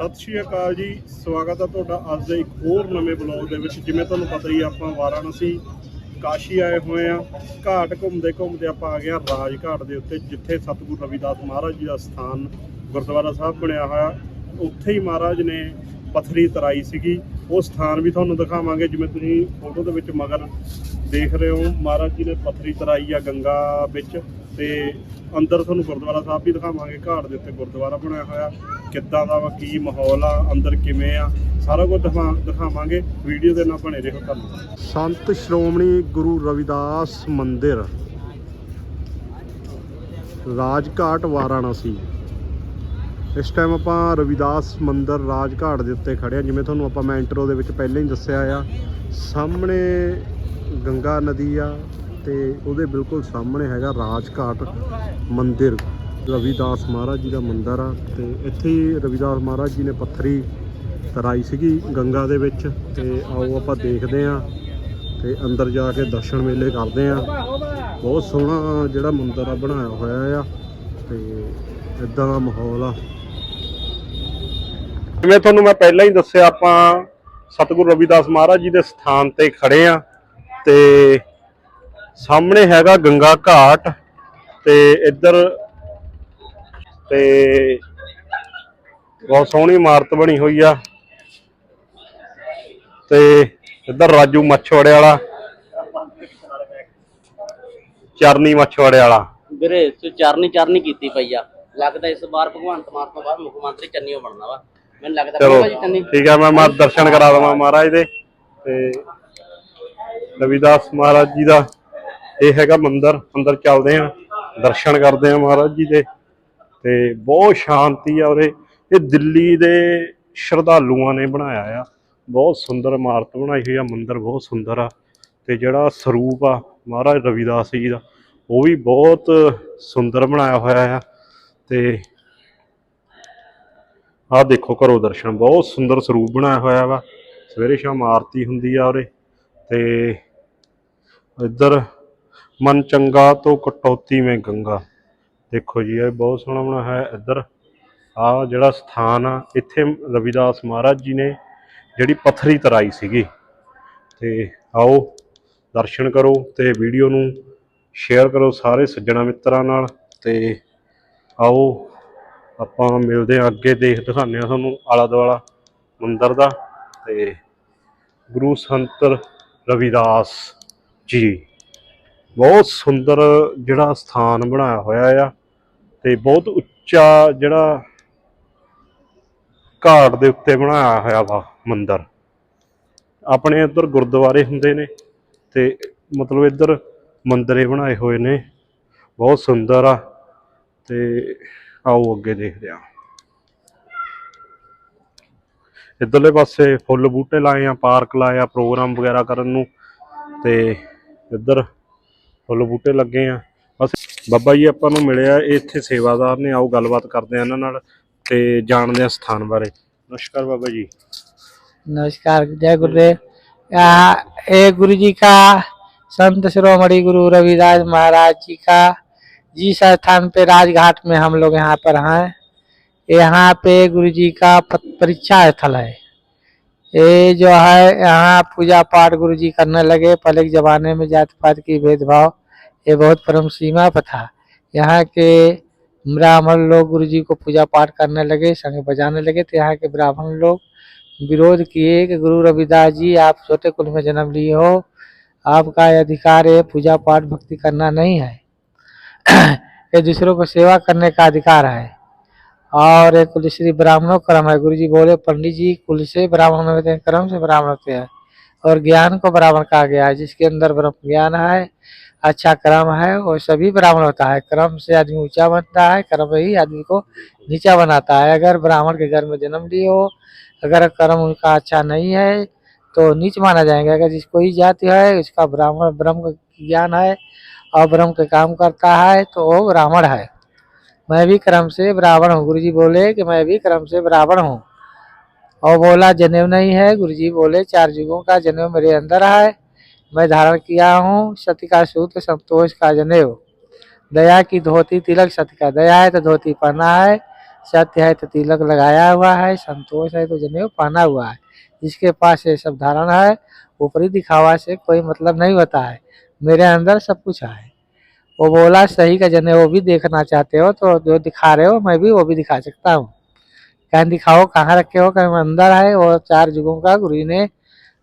सत श्री अकाल जी। स्वागत है तुहाडा अज दे एक होर नवे ब्लॉग दे विच। जिवें तुहानूं पता ही आपां वाराणसी काशी आए हुए हैं। घाट घूमते घूमते आपां आ गए राज घाट के उत्ते, जिथे सतगुरु रविदास महाराज जी का स्थान गुरुद्वारा साहब बनया होया। उत्थे ही महाराज ने पत्थरी तराई सीगी। वो स्थान भी तुहानूं दिखावांगे। जिवें तुसीं फोटो दे विच मगर देख रहे हो, महाराज जी ने पत्थरी तराई आ गंगा विच। ते अंदर तुहानूं गुरुद्वारा साहब भी दिखावांगे। घाट दे उत्ते गुरुद्वारा बनया होया किद्दां दा वा, की माहौल आ, अंदर किवें आ, सारा कुछ दिखावांगे। वीडियो दे नाल बने रहो। धन्नवाद। संत श्रोमणी गुरु रविदास मंदिर, राजघाट वाराणसी। इस टाइम आपां रविदास मंदिर राजघाट के उत्ते खड़े। जिवें तुहानूं आपां मैं इंट्रो दे विच पहले ही दस्सिया आ, सामने गंगा नदी आ ते उहदे बिल्कुल सामने हैगा राजघाट मंदिर। रविदास महाराज जी का मंदिर आ ते इत्थे ही रविदास महाराज जी ने पत्थरी तराई सीगी गंगा दे विच। ते आओ आपां देखदे आ ते अंदर जाके दर्शन मेले करदे आ। बहुत सोहना जिहड़ा मंदिर आ बनाया होया आ ते इदां दा माहौल आ। जिवें तुहानूं मैं पहलां ही दस्सिया, आपां सतगुरु रविदास महाराज जी के स्थान ते खड़े आ ते सामने हैगा गंगा घाट ते इधर ते बहुत सोहनी इमारत बनी हुई आ ते इधर राजू मच्छवाड़े वाला, चरनी मच्छवाड़े वाला ਵੀਰੇ ਚਰਨੀ ਕੀਤੀ ਪਈ ਆ। ਲੱਗਦਾ ਇਸ ਵਾਰ ਭਗਵੰਤ ਮਾਨ ਤੋਂ ਬਾਅਦ ਮੁੱਖ ਮੰਤਰੀ ਚੰਨੀਓ ਬਣਨਾ ਵਾ। ਮੈਨੂੰ ਲੱਗਦਾ चलो ਭਾਜੀ ਚੰਨੀ। ठीक है, मैं दर्शन करा देवां महाराज दे। ते रविदास महाराज जी का यह हैगा मंदिर। अंदर चलते हैं, दर्शन करते हैं महाराज जी के। ते बहुत शांति आ उरे। ये दिल्ली दे श्रद्धालुआं ने बनाया आ। बहुत सुंदर इमारत बनाई हुई है। मंदिर बहुत सुंदर आ ते जिहड़ा सरूप आ महाराज रविदास जी का वो भी बहुत सुंदर बनाया होया है। ते आ देखो करो दर्शन, बहुत सुंदर सरूप बनाया होया वा। सवेरे शाम आरती हुंदी आ उरे। ते इधर मन चंगा तो कटौती में गंगा, देखो जी ये बहुत सोहना बनाया है। इधर आ जिहड़ा स्थान आ, इत्थे रविदास महाराज जी ने जिहड़ी पत्थरी तराई सीगी। ते आओ दर्शन करो ते वीडियो नूं शेयर करो सारे सज्जणा मित्तरां नाल। ते आओ आपां मिलदे आं अगे, दिखाने आ तुहानूं आला दुआला मंदिर दा। ते गुरु संत रविदास जी बहुत सुंदर जिहड़ा स्थान बनाया होया आ ते बहुत उच्चा जिहड़ा घाट दे उत्ते बनाया होया वा मंदिर। अपने इधर गुरुद्वारे हुंदे ने ते मतलब इधर मंदिर बनाए हुए ने, बहुत सुंदर आ। ते आओ अगे देखते हैं। इधरले पासे फुल बूटे लाए आ, पार्क लाया प्रोग्राम वगैरह करन नूं। ते इधर फुल बूटे लगे आ। बस बाबा जी आपां नूं मिले आ, इत्थे सेवादार ने। आओ गलबात करते हैं इन्हां नाल ते जानते हैं स्थान बारे। नमस्कार बाबा जी। नमस्कार, जय गुरुदेव। ये गुरु जी का संत शिरोमणि गुरु रविदास महाराज जी का जिस स्थान पे राजघाट में हम लोग यहाँ पर हैं, यहाँ पे गुरु जी का परीक्षा स्थल है। ये जो है यहाँ पूजा पाठ गुरु जी करने लगे। पहले के जमाने में जाति पात की भेदभाव ये बहुत परम सीमा पर था। यहाँ के ब्राह्मण लोग गुरु जी को पूजा पाठ करने लगे, संग बजाने लगे। तो यहाँ के ब्राह्मण लोग विरोध किए कि गुरु रविदास जी आप छोटे कुल में जन्म लिए हो, आपका अधिकार है पूजा पाठ भक्ति करना नहीं है। ये दूसरों को सेवा करने का अधिकार है। और एक कुल श्री ब्राह्मणों क्रम है। गुरु जी बोले पंडित जी कुल से ब्राह्मण होते हैं, क्रम से ब्राह्मण होते हैं। और ज्ञान को ब्राह्मण कहा गया है। जिसके अंदर ब्रह्म ज्ञान है, अच्छा कर्म है, वो सभी ब्राह्मण होता है। कर्म से आदमी ऊंचा बनता है, कर्म ही आदमी को नीचा बनाता है। अगर ब्राह्मण के घर में जन्म लिए हो, अगर कर्म उनका अच्छा नहीं है तो नीच माना जाएगा। अगर जिस कोई जाति है उसका ब्राह्मण ब्रह्म ज्ञान है और ब्रह्म के काम करता है तो वो ब्राह्मण है। मैं भी क्रम से ब्राह्मण हूँ। गुरुजी बोले कि मैं भी क्रम से ब्राह्मण हूँ। और बोला जनेऊ नहीं है। गुरुजी बोले 4 युगों का जनेऊ मेरे अंदर है, मैं धारण किया हूँ। सत्य का सूत्र संतोष का जनेऊ, दया की धोती तिलक सत्य का। दया है तो धोती पहना है, सत्य है तो तिलक लगाया हुआ है, संतोष है तो जनेऊ पहना हुआ है। जिसके पास ये सब धारणा है, ऊपरी दिखावा से कोई मतलब नहीं होता है, मेरे अंदर सब कुछ है। वो बोला सही का जनेऊ भी देखना चाहते हो तो जो दिखा रहे हो मैं भी वो भी दिखा सकता हूँ। कहीं दिखाओ कहाँ रखे हो, कहीं अंदर है। और 4 युगों का गुरु जी ने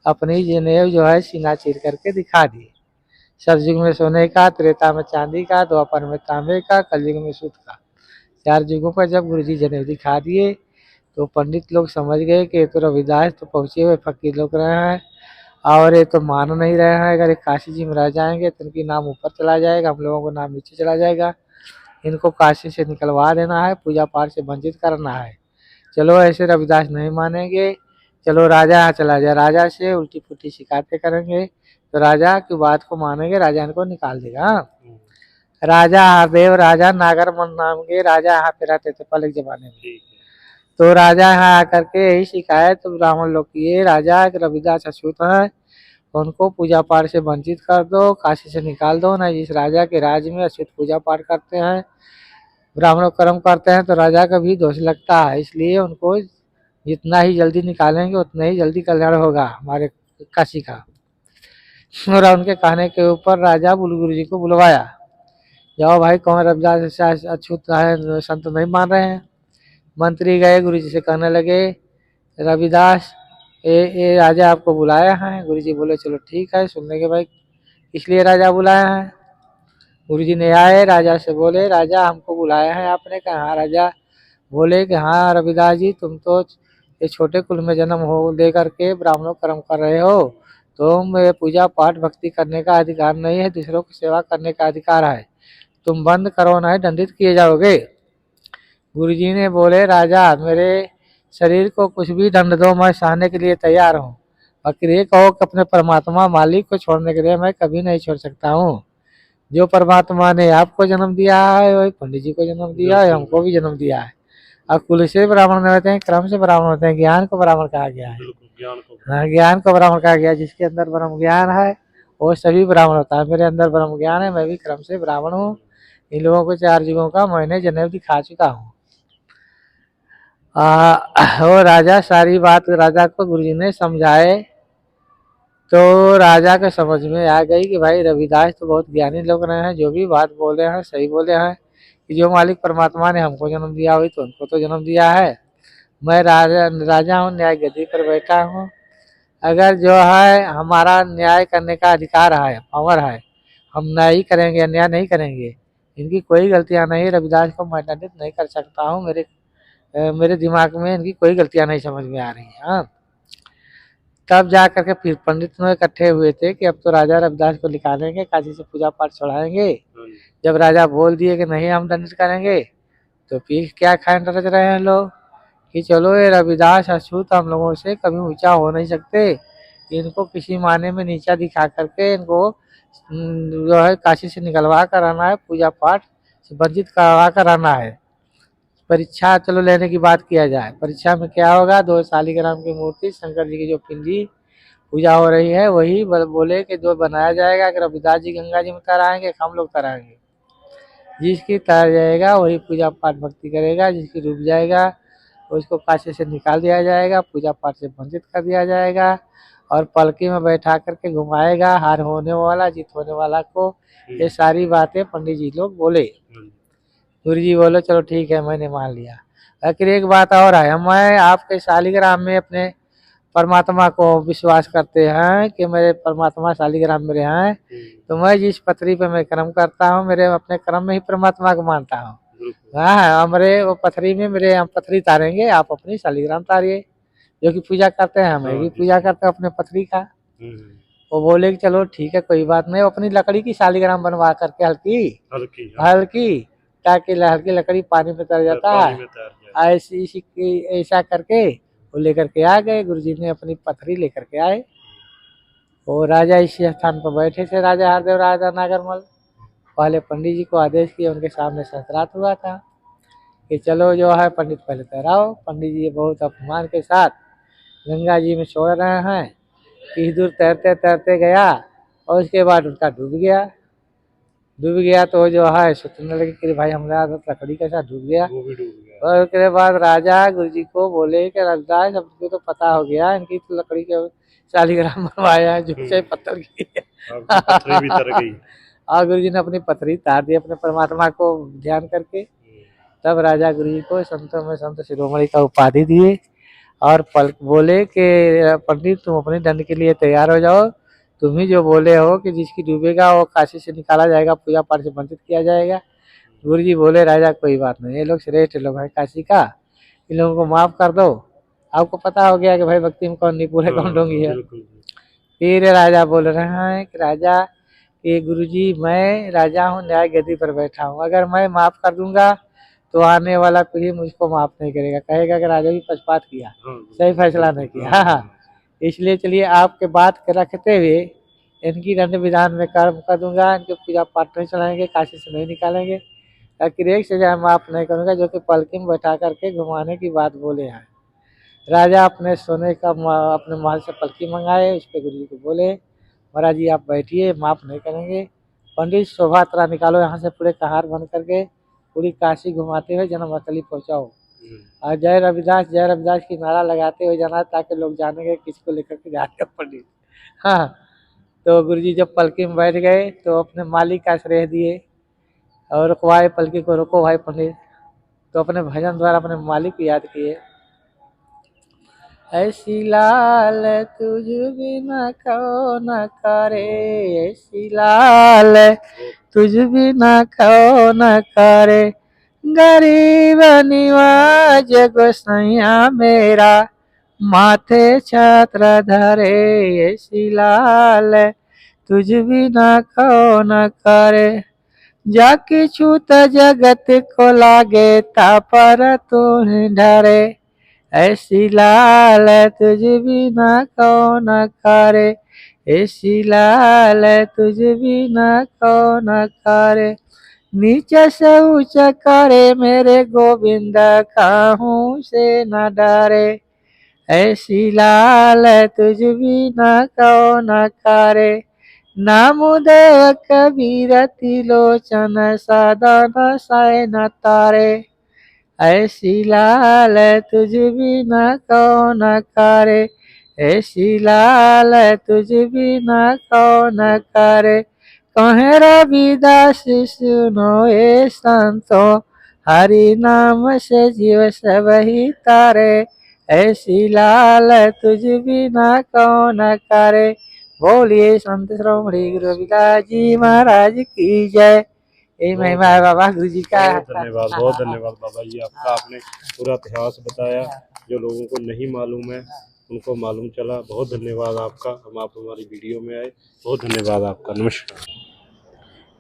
अपनी जनेऊ जो है सीना चीर करके दिखा दी। सतयुग में सोने का, त्रेता में चांदी का, द्वापर में तांबे का, कलयुग में सूत का। 4 युगों का जब गुरु जी जनेऊ दिखा दिए तो पंडित लोग समझ गए कि ये तो रविदास तो पहुंचे हुए फकीर लोग रहे हैं और ये तो मान नहीं रहे हैं। अगर ये काशी जी में रह जाएंगे तो इनकी नाम ऊपर चला जाएगा, हम लोगों को नाम नीचे चला जाएगा। इनको काशी से निकलवा देना है, पूजा पाठ से वंचित करना है। चलो ऐसे रविदास नहीं मानेंगे, चलो राजा यहाँ चला जाए, राजा से उल्टी पुल्टी शिकायतें करेंगे तो राजा की बात को मानेंगे, राजा इनको निकाल देगा। राजा हरदेव राजा नागरमन नाम के राजा यहाँ पे रहते थे पहले के जमाने में। तो राजा यहाँ आकर के यही शिकायत तो ब्राह्मण लोग किए, राजा रविदास अछूत है, उनको पूजा पाठ से वंचित कर दो, काशी से निकाल दो। ना जिस राजा के राज्य में अछूत पूजा पाठ करते हैं, ब्राह्मण कर्म करते हैं तो राजा का भी दोष लगता है। इसलिए उनको जितना ही जल्दी निकालेंगे उतना ही जल्दी कल्याण होगा हमारे काशी का। और उनके कहने के ऊपर राजा गुरु जी को बुलवाया, जाओ भाई कौन रविदास अछूत है, संत नहीं मान रहे हैं। मंत्री गए गुरु जी से कहने लगे, रविदास ये राजा आपको बुलाया है। गुरु जी बोले चलो ठीक है, सुनने के भाई इसलिए राजा बुलाया है। गुरु जी ने आए, राजा से बोले राजा हमको बुलाया है आपने। कहा हाँ। राजा बोले कि हाँ रविदास जी तुम तो ये छोटे कुल में जन्म हो दे करके ब्राह्मणों कर्म कर रहे हो, तुम ये पूजा पाठ भक्ति करने का अधिकार नहीं है, दूसरों की सेवा करने का अधिकार है, तुम बंद करो नहीं दंडित किए जाओगे। गुरुजी ने बोले राजा मेरे शरीर को कुछ भी दंड दो मैं सहने के लिए तैयार हूँ, बाकी ये कहो कि अपने परमात्मा मालिक को छोड़ने के लिए मैं कभी नहीं छोड़ सकता हूँ। जो परमात्मा ने आपको जन्म दिया है वही पंडित जी को जन्म दिया है, हमको भी जन्म दिया है। अब कुल से ब्राह्मण नहीं होते हैं, क्रम से ब्राह्मण होते हैं, ज्ञान को ब्राह्मण कहा गया है। हाँ ज्ञान को ब्राह्मण कहा गया, जिसके अंदर ब्रह्म ज्ञान है वो सभी ब्राह्मण होता है। मेरे अंदर ब्रह्म ज्ञान है, मैं भी क्रम से ब्राह्मण हूँ। इन लोगों को 4 युगों का मैंने जनेऊ दिखा चुका हूँ। वो राजा सारी बात राजा को गुरुजी ने समझाए तो राजा के समझ में आ गई कि भाई रविदास तो बहुत ज्ञानी लोग रहे हैं, जो भी बात बोले हैं सही बोले हैं कि जो मालिक परमात्मा ने हमको जन्म दिया हुई तो उनको तो जन्म दिया है। मैं राजा हूँ, न्याय गद्दी पर बैठा हूँ, अगर जो है हमारा न्याय करने का अधिकार है, पावर है, हम न्याय ही करेंगे, अन्याय नहीं करेंगे। इनकी कोई गलतियाँ नहीं, रविदास को मैं दंडित नहीं कर सकता हूँ, मेरे दिमाग में इनकी कोई गलतियाँ नहीं समझ में आ रही हैं। हाँ तब जा करके फिर पंडित लोग इकट्ठे हुए थे कि अब तो राजा रविदास को निकालेंगे, काशी से पूजा पाठ चढ़ाएंगे। जब राजा बोल दिए कि नहीं हम दंडित करेंगे तो फिर क्या खान रच रहे हैं लोग कि चलो ये रविदास अछूत हम लोगों से कभी ऊंचा हो नहीं सकते, इनको किसी माने में नीचा दिखा करके इनको जो है काशी से निकलवा कर आना है, पूजा पाठ से वंचित करवा कर आना है। परीक्षा चलो लेने की बात किया जाए, परीक्षा में क्या होगा, 2 शालिग्राम की मूर्ति शंकर जी की जो पिंडी पूजा हो रही है वही बोले कि 2 बनाया जाएगा कि रविदास जी गंगा जी में तराएंगे, हम लोग तराएंगे। जिसकी तर जाएगा वही पूजा पाठ भक्ति करेगा, जिसकी डूब जाएगा उसको काशी से निकाल दिया जाएगा, पूजा पाठ से वंचित कर दिया जाएगा और पलकी में बैठा करके घुमाएगा, हार होने वाला जीत होने वाला को। ये सारी बातें पंडित जी लोग बोले। गुरु जी बोले चलो ठीक है मैंने मान लिया। लेकिन एक बात और है, मैं आपके शालिग्राम में अपने परमात्मा को विश्वास करते हैं कि मेरे परमात्मा शालिग्राम मेरे हैं, तो मैं जिस पथरी पे मैं कर्म करता हूँ मेरे अपने कर्म में ही परमात्मा को मानता हूँ। हाँ हमारे वो पथरी में मेरे हम पथरी तारेंगे, आप अपनी शालिग्राम तारिए। जो कि पूजा करते हैं मैं भी पूजा करता हूँ अपने पथरी का। वो बोले कि चलो ठीक है कोई बात नहीं, अपनी लकड़ी की शालिग्राम बनवा करके हल्की ताकि हल्की लकड़ी पानी में तर जाता है, ऐसा करके वो लेकर के आ गए। गुरुजी ने अपनी पथरी लेकर के आए। वो राजा इसी स्थान पर बैठे थे, राजा हरदेव राजा नागरमल। पहले पंडित जी को आदेश किया, उनके सामने शस्त्रार्थ हुआ था कि चलो जो है पंडित पहले तैराओ। पंडित जी बहुत अपमान के साथ गंगा जी में छोड़ रहे हैं, किस दूर तैरते तैरते गया और उसके बाद उनका डूब गया तो जो है सोचने लगे कि भाई हमारा लकड़ी के साथ डूब गया, और उसके बाद राजा गुरु जी को बोले कि रविदास हमको तो पता हो गया, इनकी तो लकड़ी के शालिग्राम बनवाया है, जो से पत्थर की आपकी पथरी भी तर गई। और गुरु जी ने अपनी पथरी तार दी अपने परमात्मा को ध्यान करके। तब राजा गुरु जी को संतों में संत शिरोमणि का उपाधि दिए और पल बोले कि पंडित तुम अपने दंड के लिए तैयार हो जाओ, तुम ही जो बोले हो कि जिसकी डूबेगा वो काशी से निकाला जाएगा, पूजा पाठ से वंचित किया जाएगा। गुरु जी बोले राजा कोई बात नहीं, ये लोग श्रेष्ठ लोग हैं काशी का, इन लोगों को माफ कर दो। आपको पता हो गया कि भाई भक्ति में कौन नहीं पूरे कौन ढोंगी है। फिर राजा बोल रहे हैं कि राजा कि गुरु जी मैं राजा हूँ, न्याय गद्दी पर बैठा हूँ, अगर मैं माफ कर दूंगा तो आने वाला पीढ़ी मुझको माफ नहीं करेगा, कहेगा कि राजा भी पक्षपात किया, सही फैसला नहीं किया। हाँ, इसलिए चलिए आपके बात के रखते हुए इनकी दंड विधान में कर्म कर दूंगा, इनके पूजा पाठ नहीं चलाएंगे, काशी से नहीं निकालेंगे, ताकि एक सजा माफ नहीं करूंगा, जो कि पलकी में बैठा करके घुमाने की बात बोले हैं। राजा अपने सोने का अपने महल से पलकी मंगाए, उस पर गुरु जी को बोले महाराज जी आप बैठिए, माफ नहीं करेंगे। पंडित शोभा यात्रा निकालो यहाँ से पूरे कहार बन करके, पूरी काशी घुमाते हुए जन्मस्थली पहुँचाओ, और जय रविदास की नारा लगाते हुए जाना, ताकि लोग जानेंगे किसको लेकर के जा रहे हैं पंडित। हाँ, तो गुरु जी जब पलकी में बैठ गए तो अपने मालिक का श्रेय दिए और रुकवाए पलकी को, रुको भाई पंडित, तो अपने भजन द्वारा अपने मालिक को याद किए। ऐसी लाल तुझ बिना कौन करे, ऐसी लाल तुझ बिना कौन करे, गरीब निवाज गोसैया मेरा माथे छत्र धरे, ऐसी लाल तुझ बिना कौन करे, जाकी छूत जगत को लागे तापर तू ढरे, ऐसी लाल तुझ बिना कौन करे, ऐसी लाल तुझ बिना कौन करे, नीचे से ऊंचा करे मेरे गोविंद काहू से न डरे, ऐसी लाल तुझ बिना कौन करे, नाम देव कबीर तिलोचन सदन शयन तारे, ऐसी लाल तुझ बिना कौन करे, ऐसी लाल तुझ बिना कौन करे, कहे रविदास सुनो ए संतो, हरि नाम से जीव सब ही तारे, ऐसी लाल तुझ बिना कौन करे। बोलिए संत शिरोमणि गुरु रविदास जी महाराज की जय। यही महिमा है बाबा गुरु जी का। बहुत धन्यवाद बाबा जी आपका, आपने पूरा इतिहास बताया, जो लोगों को नहीं मालूम है उनको मालूम चला। बहुत धन्यवाद आपका, हम आप हमारी वीडियो में आए, बहुत धन्यवाद आपका। नमस्कार।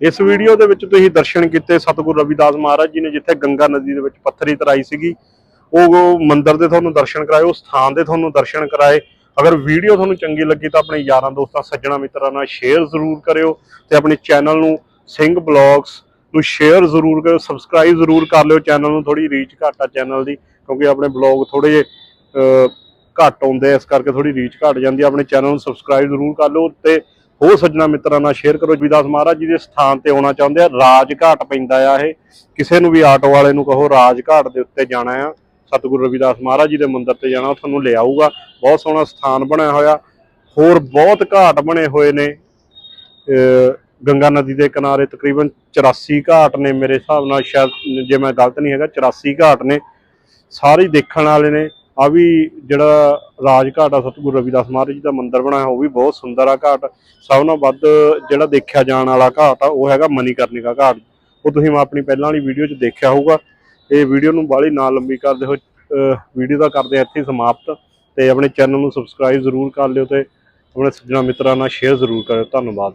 इस ਵੀਡੀਓ ਦੇ ਵਿੱਚ ਤੁਸੀਂ ਦਰਸ਼ਨ ਕੀਤੇ ਸਤਿਗੁਰੂ ਰਵਿਦਾਸ ਮਹਾਰਾਜ ਜੀ ਨੇ, ਜਿੱਥੇ ਗੰਗਾ ਨਦੀ ਦੇ ਵਿੱਚ ਪੱਥਰੀ ਤਰਾਈ ਸੀਗੀ, ਉਹ ਮੰਦਿਰ ਦੇ ਤੁਹਾਨੂੰ ਦਰਸ਼ਨ ਕਰਾਏ, ਉਸ ਸਥਾਨ ਦੇ ਤੁਹਾਨੂੰ ਦਰਸ਼ਨ ਕਰਾਏ। ਅਗਰ ਵੀਡੀਓ ਤੁਹਾਨੂੰ ਚੰਗੀ ਲੱਗੀ ਤਾਂ ਆਪਣੇ ਯਾਰਾਂ ਦੋਸਤਾਂ ਸੱਜਣਾ ਮਿੱਤਰਾਂ ਨਾਲ ਸ਼ੇਅਰ ਜ਼ਰੂਰ ਕਰਿਓ, ਤੇ ਆਪਣੇ ਚੈਨਲ ਨੂੰ ਸਿੰਘ ਬਲੌਗਸ ਨੂੰ ਸ਼ੇਅਰ ਜ਼ਰੂਰ ਕਰਿਓ, ਸਬਸਕ੍ਰਾਈਬ ਜ਼ਰੂਰ ਕਰ ਲਿਓ ਚੈਨਲ ਨੂੰ। ਥੋੜੀ ਰੀਚ ਘੱਟ ਆ ਚੈਨਲ ਦੀ, ਕਿਉਂਕਿ ਆਪਣੇ ਬਲੌਗ ਥੋੜੇ ਜਿਹੇ ਘੱਟ ਆਉਂਦੇ, ਇਸ ਕਰਕੇ ਥੋੜੀ ਰੀਚ ਘੱਟ ਜਾਂਦੀ। ਆਪਣੇ ਚੈਨਲ ਨੂੰ ਸਬਸਕ੍ਰਾਈਬ ਜ਼ਰੂਰ ਕਰ ਲਓ ਤੇ ਹੋਰ ਸੱਜਣਾ ਮਿੱਤਰਾਂ ਨਾਲ ਸ਼ੇਅਰ ਕਰੋ। ਰਵਿਦਾਸ ਮਹਾਰਾਜ ਜੀ ਦੇ ਸਥਾਨ ਤੇ ਆਉਣਾ ਚਾਹੁੰਦੇ ਆ, ਰਾਜ ਘਾਟ ਪੈਂਦਾ ਆ ਇਹ, ਕਿਸੇ ਨੂੰ ਵੀ ਆਟੋ ਵਾਲੇ ਨੂੰ ਕਹੋ ਰਾਜ ਘਾਟ ਦੇ ਉੱਤੇ ਜਾਣਾ ਆ, ਸਤਿਗੁਰੂ ਰਵਿਦਾਸ ਮਹਾਰਾਜ ਜੀ ਦੇ ਮੰਦਿਰ ਤੇ ਜਾਣਾ, ਤੁਹਾਨੂੰ ਲਿਆਊਗਾ। ਬਹੁਤ ਸੋਹਣਾ ਸਥਾਨ ਬਣਿਆ ਹੋਇਆ, ਹੋਰ ਬਹੁਤ ਘਾਟ ਬਣੇ ਹੋਏ ਨੇ ਗੰਗਾ ਨਦੀ ਦੇ ਕਿਨਾਰੇ। ਤਕਰੀਬਨ 84 ਘਾਟ ਨੇ ਮੇਰੇ ਹਿਸਾਬ ਨਾਲ, ਸ਼ਾਇਦ ਜੇ ਮੈਂ ਗਲਤ ਨਹੀਂ ਹੈਗਾ 84 ਘਾਟ ਨੇ, ਸਾਰੇ ਦੇਖਣ ਵਾਲੇ ਨੇ। ਆ ਵੀ ਜਿਹੜਾ ਰਾਜ ਘਾਟ ਆ ਸਤਿਗੁਰੂ ਰਵਿਦਾਸ ਮਹਾਰਾਜ ਜੀ ਦਾ ਮੰਦਿਰ ਬਣਾਇਆ, ਉਹ ਵੀ ਬਹੁਤ ਸੁੰਦਰ ਆ ਘਾਟ। ਸਭ ਨਾਲੋਂ ਵੱਧ ਜਿਹੜਾ ਦੇਖਿਆ ਜਾਣ ਵਾਲਾ ਘਾਟ ਆ ਉਹ ਹੈਗਾ ਮਨੀਕਰਨਿਕਾ ਘਾਟ, ਉਹ ਤੁਸੀਂ ਮੈਂ ਆਪਣੀ ਪਹਿਲਾਂ ਵਾਲੀ ਵੀਡੀਓ 'ਚ ਦੇਖਿਆ ਹੋਊਗਾ। ਇਹ ਵੀਡੀਓ ਨੂੰ ਬਾਹਲੀ ਨਾ ਲੰਬੀ ਕਰਦੇ ਹੋਏ ਵੀਡੀਓ ਦਾ ਕਰਦੇ ਇੱਥੇ ਸਮਾਪਤ, ਤੇ ਆਪਣੇ ਚੈਨਲ ਨੂੰ ਸਬਸਕ੍ਰਾਈਬ ਜ਼ਰੂਰ ਕਰ ਲਿਓ ਤੇ ਆਪਣੇ ਸੱਜਣਾ ਮਿੱਤਰਾਂ ਨਾਲ ਸ਼ੇਅਰ ਜ਼ਰੂਰ ਕਰਿਓ। ਧੰਨਵਾਦ।